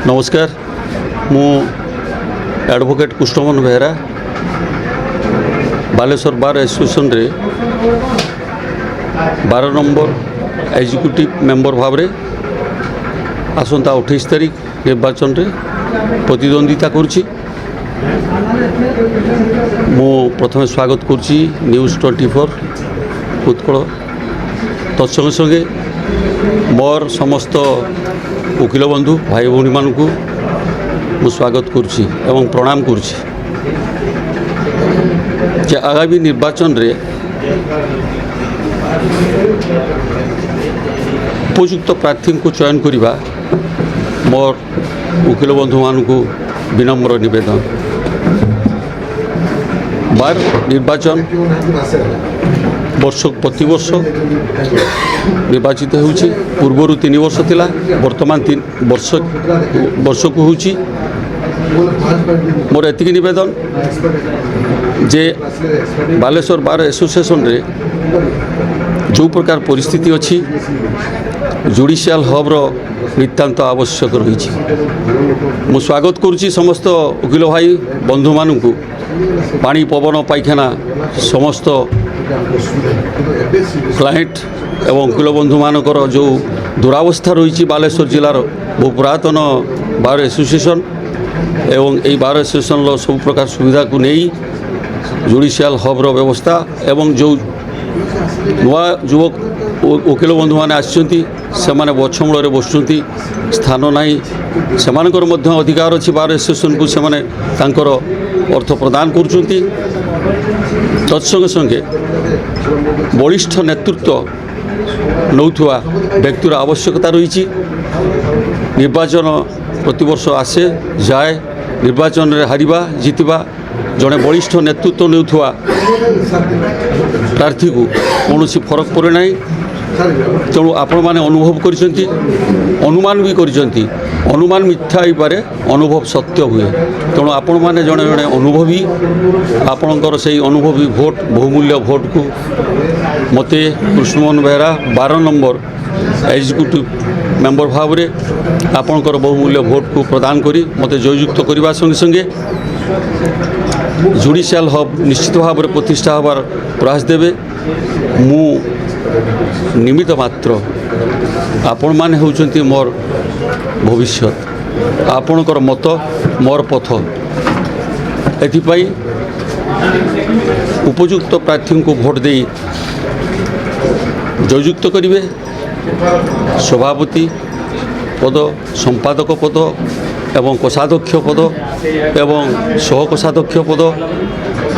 नमस्कार मु advocate Krishnamohan Behera Baleshwar bar association रे 12 नंबर एग्जीक्यूटिव मेंबर भाव रे आसंता 28 तारीख निर्वाचन रे प्रतिद्वंदिता करुछि। मु प्रथम स्वागत करुछि न्यूज 24 उत्कल तत्संगे संगे मोर समस्त वकील बंधु भाई भौणी मानकु मु स्वागत करुछि एवं प्रणाम करुछि जे आगामी निर्वाचन रे उपयुक्त प्रार्थी को चयन करिबा मोर वकील बंधु मानकु विनम्र निवेदन। बार निर्वाचन वर्ष प्रति वर्ष निर्वाचित होउछि। पूर्वर 3 वर्ष थिला, वर्तमान 3 वर्ष को होउछि। मोर एतिक निवेदन जे बालेश्वर बार एसोसिएशन रे जो प्रकार परिस्थिति अच्छी जुडिशियल हब रो नितांत आवश्यक रही। मु स्वागत करुच्ची समस्त वकील भाई बंधु मानू पानी पवन पाइखाना समस्त क्लाएंट एवं वकील बंधु मानकर जो दुरावस्था रही बालेश्वर जिलार बहु पुरातन बार एसोसिएशन एवं यही बार एसोसिएशन सब प्रकार सुविधा को नहीं जुडिशियल हब रो व्यवस्था एवं जो नुआ युवक वकील बंधु मैंने आसछन्ति सेमाने गछमूल बसुँच स्थान नहीं सेमानकर मध्य अधिकार अच्छी बार एसोसिएशन को सेमाने तांकर अर्थ प्रदान करुछन्ति। तत्संगे संगे वरिष्ठ नेतृत्व नौथुआ व्यक्तिर आवश्यकता रही। निर्वाचन प्रति वर्ष आसे जाए, निर्वाचन रे हारिबा जितिबा जड़े वरिष्ठ नेतृत्व नौथुआ प्रार्थी को कौन फरक पड़े ना। तेणु आपण मैंने अनुभव करिसेंती, अनुमान भी करिसेंती। अनुमान मिथ्या हो पारे, अनुभव सत्य हुए। तेणु आपण मैंने जड़े जड़े अनुभवी आपणकर से अनुभवी भोट बहुमूल्य भोट को मते Krishnamohan Behera 12 number executive member भाव रे आपणकर बहुमूल्य भोट को प्रदान करी मते जययुक्त करने संगे संगे जुडिशियल हब निश्चित भाव में प्रतिष्ठा हबार प्रयास देवे। मु निमित्त मात्र आपण माने होउचंती मोर भविष्य, आपणकर मत मोर पथ। एथिपाई उपयुक्त प्रार्थी को भोट दे जययुक्त करिवे। सभापति पद, संपादक पद एवं कोषाध्यक्ष पद एवं सहकोषाध्यक्ष पद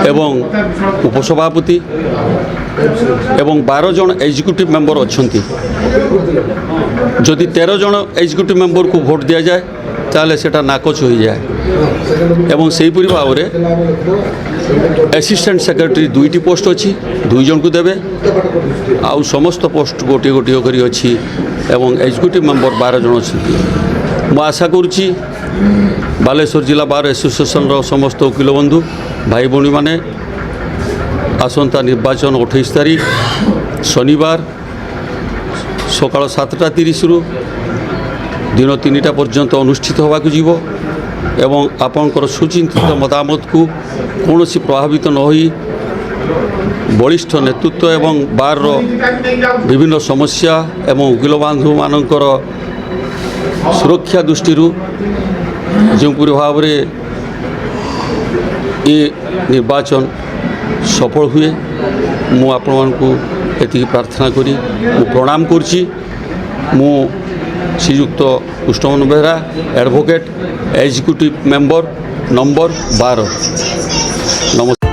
एवं उपसभापति एवं 12 जन एग्जीक्यूटिव मेंबर अच्छी। जदि 13 जन एग्जीक्यूटिव मेंबर को भोट दि जाए ताले सेटा नाकच हो जाए। एवं से भाव में असिस्टेंट सेक्रेटरी 2टी पोस्ट अच्छी, 2 जन को देवे। आउ समस्त पोस्ट गोटे गोटे करी अच्छी एवं एग्जीक्यूटिव मेंबर 12 जन अच्छी। मु आशा करुच्ची बालेश्वर जिला बार एसोसिएशन रो समस्त वकील बंधु भाई भौणी माने आसंता निर्वाचन 28 तारीख शनिवार सकाल 7:30 रु दिन 3टा पर्यंत अनुष्ठित होगा जीव एवं आपणकर सुचिंतित मतामत को कौन प्रभावित न होई वरिष्ठ नेतृत्व एवं बार विभिन्न समस्या एवं वकील बंधु मानकर सुरक्षा दृष्टि जोपुरी भाव में ये निर्वाचन सफल हुए मु आपण मानकु एति प्रार्थना करी मु प्रणाम करछि। मु Shriyukta Krishnamohan Behera advocate executive member number 12। नमस्कार।